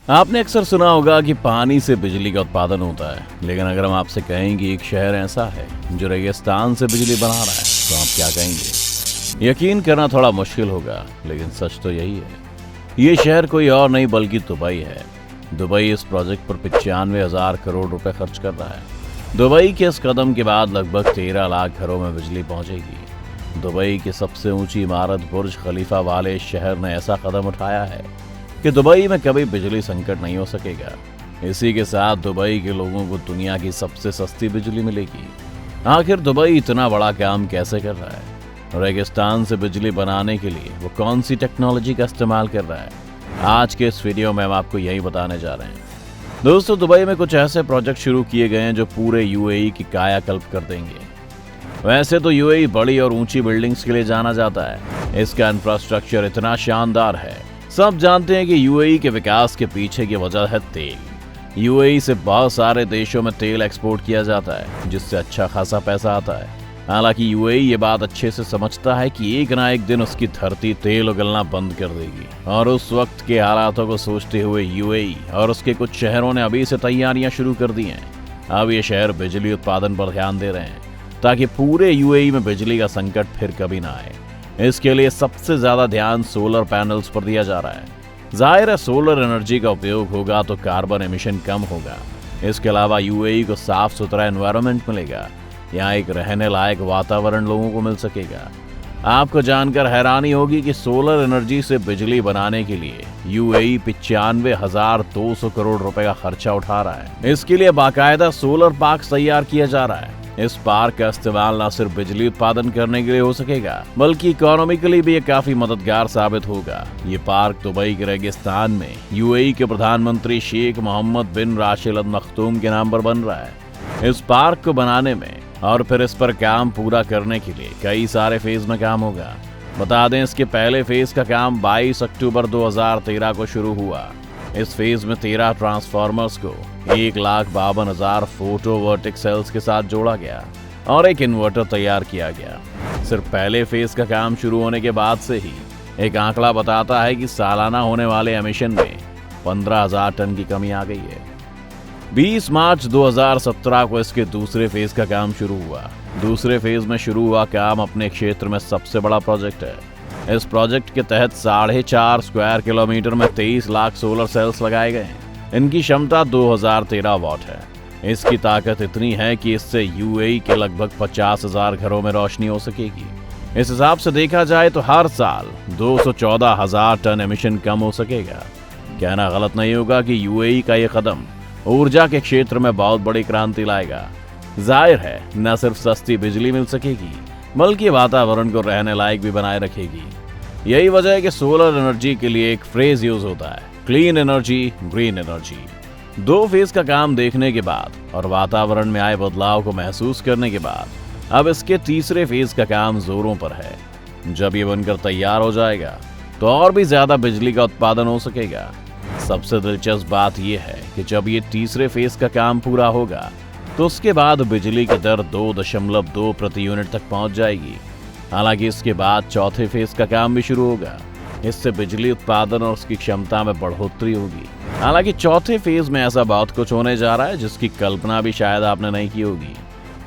आपने अक्सर सुना होगा कि पानी से बिजली का उत्पादन होता है, लेकिन अगर हम आपसे कहें कि एक शहर ऐसा है जो रेगिस्तान से बिजली बना रहा है, तो आप क्या कहेंगे? यकीन करना थोड़ा मुश्किल होगा, लेकिन सच तो यही है। ये शहर कोई और नहीं बल्कि दुबई है। दुबई इस प्रोजेक्ट पर 95,000 करोड़ रुपए खर्च कर रहा है। दुबई के इस कदम के बाद लगभग 13 लाख घरों में बिजली पहुंचेगी। दुबई की सबसे ऊंची इमारत बुर्ज खलीफा वाले इस शहर ने ऐसा कदम उठाया है कि दुबई में कभी बिजली संकट नहीं हो सकेगा। इसी के साथ दुबई के लोगों को दुनिया की सबसे सस्ती बिजली मिलेगी। आखिर दुबई इतना बड़ा काम कैसे कर रहा है? रेगिस्तान से बिजली बनाने के लिए वो कौन सी टेक्नोलॉजी का इस्तेमाल कर रहा है? आज के इस वीडियो में हम आपको यही बताने जा रहे हैं। दोस्तों, दुबई में कुछ ऐसे प्रोजेक्ट शुरू किए गए हैं जो पूरे यूएई की कायाकल्प कर देंगे। वैसे तो यूएई बड़ी और ऊंची बिल्डिंग्स के लिए जाना जाता है। इसका इंफ्रास्ट्रक्चर इतना शानदार है। सब जानते हैं कि यूएई के विकास के पीछे की वजह है तेल। यूएई से बहुत सारे देशों में तेल एक्सपोर्ट किया जाता है, जिससे अच्छा खासा पैसा आता है। हालांकि यूएई ये बात अच्छे से समझता है कि एक ना एक दिन उसकी धरती तेल उगलना बंद कर देगी, और उस वक्त के हालातों को सोचते हुए यूएई और उसके कुछ शहरों ने अभी से तैयारियां शुरू कर दी हैं। अब ये शहर बिजली उत्पादन पर ध्यान दे रहे हैं ताकि पूरे यूएई में बिजली का संकट फिर कभी ना आए। इसके लिए सबसे ज्यादा ध्यान सोलर पैनल्स पर दिया जा रहा है। जाहिर है, सोलर एनर्जी का उपयोग होगा तो कार्बन एमिशन कम होगा। इसके अलावा यूएई को साफ सुथरा एनवायरनमेंट मिलेगा। यहाँ एक रहने लायक वातावरण लोगों को मिल सकेगा। आपको जानकर हैरानी होगी कि सोलर एनर्जी से बिजली बनाने के लिए यूएई 95,200 करोड़ रुपए का खर्चा उठा रहा है। इसके लिए बाकायदा सोलर पार्क तैयार किया जा रहा है। इस पार्क का इस्तेमाल न सिर्फ बिजली उत्पादन करने के लिए हो सकेगा, बल्कि इकोनॉमिकली भी ये काफी मददगार साबित होगा। ये पार्क दुबई के रेगिस्तान में यूएई के प्रधानमंत्री शेख मोहम्मद बिन राशिद अल मखदूम के नाम पर बन रहा है। इस पार्क को बनाने में और फिर इस पर काम पूरा करने के लिए कई सारे फेज में काम होगा। बता दें, इसके पहले फेज का काम 22 अक्टूबर 2013 को शुरू हुआ। इस फेज में 13 ट्रांसफार्मर्स को 1,52,000 फोटोवोल्टिक सेल्स के साथ जोड़ा गया और एक इन्वर्टर तैयार किया गया। सिर्फ पहले फेज का काम शुरू होने के बाद से ही एक आंकड़ा बताता है कि सालाना होने वाले एमिशन में 15,000 टन की कमी आ गई है। 20 मार्च 2017 को इसके दूसरे फेज का काम शुरू हुआ। दूसरे फेज में शुरू हुआ काम अपने क्षेत्र में सबसे बड़ा प्रोजेक्ट है। इस प्रोजेक्ट के तहत 4.5 स्क्वायर किलोमीटर में 23 लाख सोलर सेल्स लगाए गए हैं। इनकी क्षमता 2013 वाट है। इसकी ताकत इतनी है कि इससे यूएई के लगभग 50,000 घरों में रोशनी हो सकेगी। इस हिसाब से देखा जाए तो हर साल 214,000 टन एमिशन कम हो सकेगा। कहना गलत नहीं होगा कि यूएई का ये कदम ऊर्जा के क्षेत्र में बहुत बड़ी क्रांति लाएगा। जाहिर है, न सिर्फ सस्ती बिजली मिल सकेगी, बल्कि वातावरण को रहने लायक भी बनाए रखेगी। यही वजह है कि सोलर एनर्जी के लिए एक फ्रेज यूज होता है, clean energy, green energy. 2 phase का काम देखने के बाद और वातावरण में आए बदलाव को महसूस करने के बाद अब इसके तीसरे फेज का काम जोरों पर है। जब ये बनकर तैयार हो जाएगा तो और भी ज्यादा बिजली का उत्पादन हो सकेगा। सबसे दिलचस्प बात यह है कि जब ये तीसरे फेज का काम पूरा होगा तो उसके बाद बिजली की दर 2.2 प्रति यूनिट तक पहुंच जाएगी। हालांकि इसके बाद चौथे फेज का काम भी शुरू होगा। इससे बिजली उत्पादन और उसकी क्षमता में बढ़ोतरी होगी। हालांकि चौथे फेज में ऐसा बहुत कुछ होने जा रहा है जिसकी कल्पना भी शायद आपने नहीं की होगी।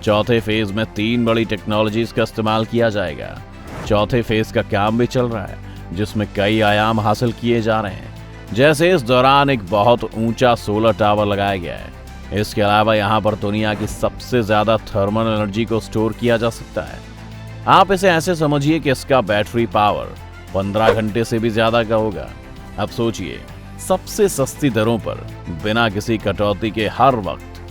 चौथे फेज में 3 बड़ी टेक्नोलॉजीज का इस्तेमाल किया जाएगा। चौथे फेज का काम भी चल रहा है, जिसमें कई आयाम हासिल किए जा रहे हैं। जैसे इस दौरान एक बहुत ऊंचा सोलर टावर लगाया गया है। इसके अलावा यहाँ पर दुनिया की सबसे ज्यादा थर्मल एनर्जी को स्टोर किया जा सकता है। आप इसे ऐसे समझिए कि इसका बैटरी पावर 15 घंटे से भी ज्यादा का होगा। अब सोचिए, सबसे सस्ती दरों पर बिना किसी कटौती के हर वक्त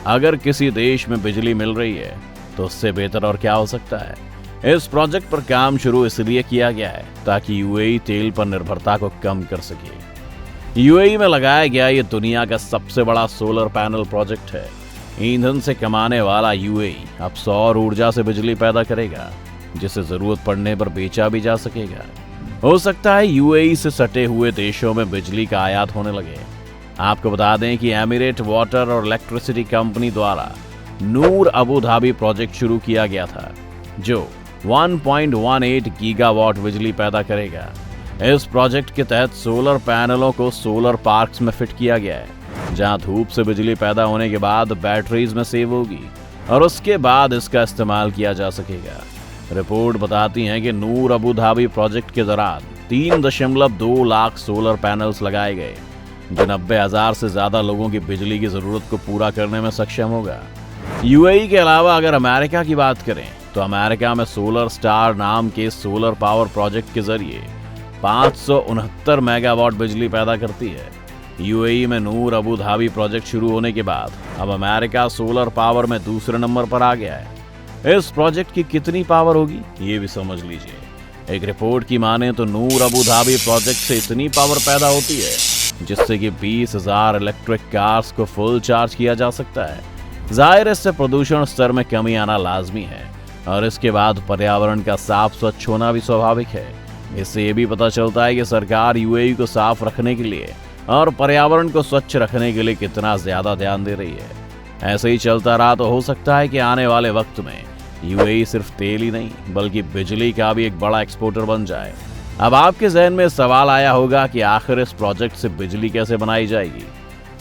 अगर किसी देश में बिजली मिल रही है तो उससे बेहतर और क्या हो सकता है। इस प्रोजेक्ट पर काम शुरू इसलिए किया गया है ताकि यूएई तेल पर निर्भरता को कम कर सके। यूएई में लगाया गया ये दुनिया का सबसे बड़ा सोलर पैनल प्रोजेक्ट है। ईंधन से कमाने वाला यूएई अब सौर ऊर्जा से बिजली पैदा करेगा, जिसे जरूरत पड़ने पर बेचा भी जा सकेगा। हो सकता है यूएई से सटे हुए देशों में बिजली का आयात होने लगे। आपको बता दें कि एमिरेट वाटर और इलेक्ट्रिसिटी कंपनी द्वारा नूर अबू धाबी प्रोजेक्ट शुरू किया गया था, जो 1.18 गीगावाट बिजली पैदा करेगा। इस प्रोजेक्ट के तहत सोलर पैनलों को सोलर पार्क्स में फिट किया गया है, जहां धूप से बिजली पैदा होने के बाद बैटरीज में सेव होगी और उसके बाद इसका इस्तेमाल किया जा सकेगा। रिपोर्ट बताती है कि नूर अबू धाबी प्रोजेक्ट के दौरान 3.2 लाख सोलर पैनल्स लगाए गए, जो 90,000 से ज्यादा लोगों की बिजली की जरूरत को पूरा करने में सक्षम होगा। यूएई के अलावा अगर अमेरिका की बात करें तो अमेरिका में सोलर स्टार नाम के सोलर पावर प्रोजेक्ट के जरिए 569 मेगावाट बिजली पैदा करती है। यूएई में नूर अबू धाबी प्रोजेक्ट शुरू होने के बाद अब अमेरिका सोलर पावर में दूसरे नंबर पर आ गया है। इस प्रोजेक्ट की कितनी पावर होगी ये भी समझ लीजिए। एक रिपोर्ट की माने तो नूर अबू धाबी प्रोजेक्ट से इतनी पावर पैदा होती है जिससे कि 20,000 इलेक्ट्रिक कार्स को फुल चार्ज किया जा सकता है। जाहिर इससे प्रदूषण स्तर में कमी आना लाजमी है और इसके बाद पर्यावरण का साफ स्वच्छ होना भी स्वाभाविक है। इससे ये भी पता चलता है कि सरकार यूएई को साफ रखने के लिए और पर्यावरण को स्वच्छ रखने के लिए कितना ज्यादा ध्यान दे रही है। ऐसे ही चलता रहा तो हो सकता है कि आने वाले वक्त में यूएई सिर्फ तेल ही नहीं बल्कि बिजली का भी एक बड़ा एक्सपोर्टर बन जाए। अब आपके जहन में सवाल आया होगा कि आखिर इस प्रोजेक्ट से बिजली कैसे बनाई जाएगी।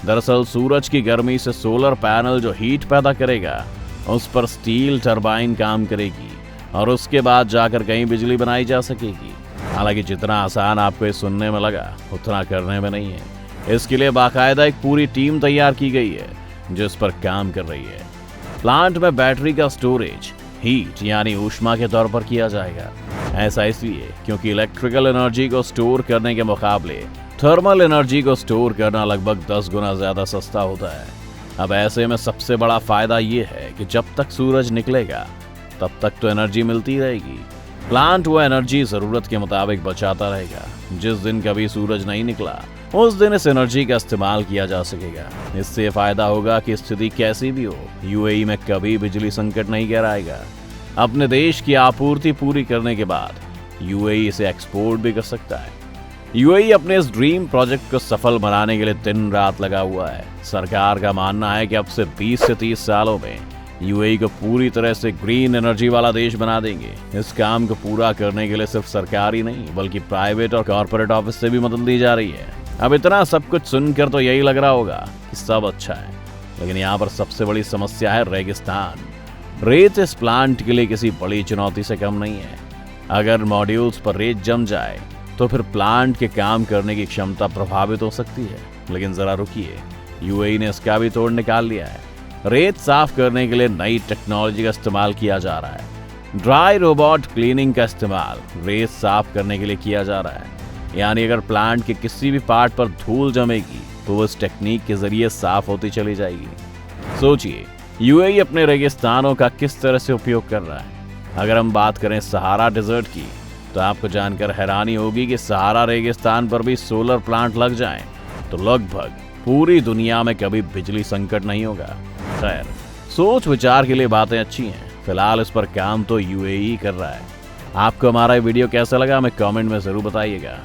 दरअसल सूरज की गर्मी से सोलर पैनल जो हीट पैदा करेगा उस पर स्टील टरबाइन काम करेगी और उसके बाद जाकर कहीं बिजली बनाई जा सकेगी। हालांकि जितना आसान आपको ये सुनने में लगा उतना करने में नहीं है। इसके लिए बाकायदा एक पूरी टीम तैयार की गई है जो इस पर काम कर रही है। प्लांट में बैटरी का स्टोरेज हीट यानी ऊष्मा के तौर पर किया जाएगा। ऐसा इसलिए क्योंकि इलेक्ट्रिकल एनर्जी को स्टोर करने के मुकाबले थर्मल एनर्जी को स्टोर करना लगभग 10 गुना ज्यादा सस्ता होता है। अब ऐसे में सबसे बड़ा फायदा ये है कि जब तक सूरज निकलेगा तब तक तो एनर्जी मिलती रहेगी। प्लांट वो एनर्जी जरूरत के मुताबिक बचाता रहेगा। जिस दिन कभी सूरज नहीं निकला उस दिन इस एनर्जी का इस्तेमाल किया जा सकेगा। इससे फायदा होगा कि स्थिति कैसी भी हो यूएई में कभी बिजली संकट नहीं गहराएगा। अपने देश की आपूर्ति पूरी करने के बाद यूएई इसे एक्सपोर्ट भी कर सकता है। यूएई अपने इस ड्रीम प्रोजेक्ट को सफल बनाने के लिए दिन रात लगा हुआ है। सरकार का मानना है कि अब से 20 से 30 सालों में यूएई को पूरी तरह से ग्रीन एनर्जी वाला देश बना देंगे। इस काम को पूरा करने के लिए सिर्फ सरकार ही नहीं बल्कि प्राइवेट और कॉर्पोरेट ऑफिस से भी मदद दी जा रही है। अब इतना सब कुछ सुनकर तो यही लग रहा होगा कि सब अच्छा है, लेकिन यहाँ पर सबसे बड़ी समस्या है रेगिस्तान। रेत इस प्लांट के लिए किसी बड़ी चुनौती से कम नहीं है। अगर मॉड्यूल्स पर रेत जम जाए तो फिर प्लांट के काम करने की क्षमता प्रभावित हो सकती है। लेकिन जरा रुकिए, यूएई ने इसका भी तोड़ निकाल लिया है। रेत साफ करने के लिए नई टेक्नोलॉजी का इस्तेमाल किया जा रहा है। ड्राई रोबोट क्लीनिंग का इस्तेमाल रेत साफ करने के लिए किया जा रहा है। यानी अगर प्लांट के किसी भी पार्ट पर धूल जमेगी तो वो इस टेक्निक के जरिए साफ होती चली जाएगी। सोचिए, यूएई अपने रेगिस्तानों का किस तरह से उपयोग कर रहा है। अगर हम बात करें सहारा डेजर्ट की तो आपको जानकर हैरानी होगी कि सहारा रेगिस्तान पर भी सोलर प्लांट लग जाएं तो लगभग पूरी दुनिया में कभी बिजली संकट नहीं होगा। खैर, सोच विचार के लिए बातें अच्छी हैं। फिलहाल इस पर काम तो यूएई कर रहा है। आपको हमारा वीडियो कैसा लगा हमें कमेंट में जरूर बताइएगा।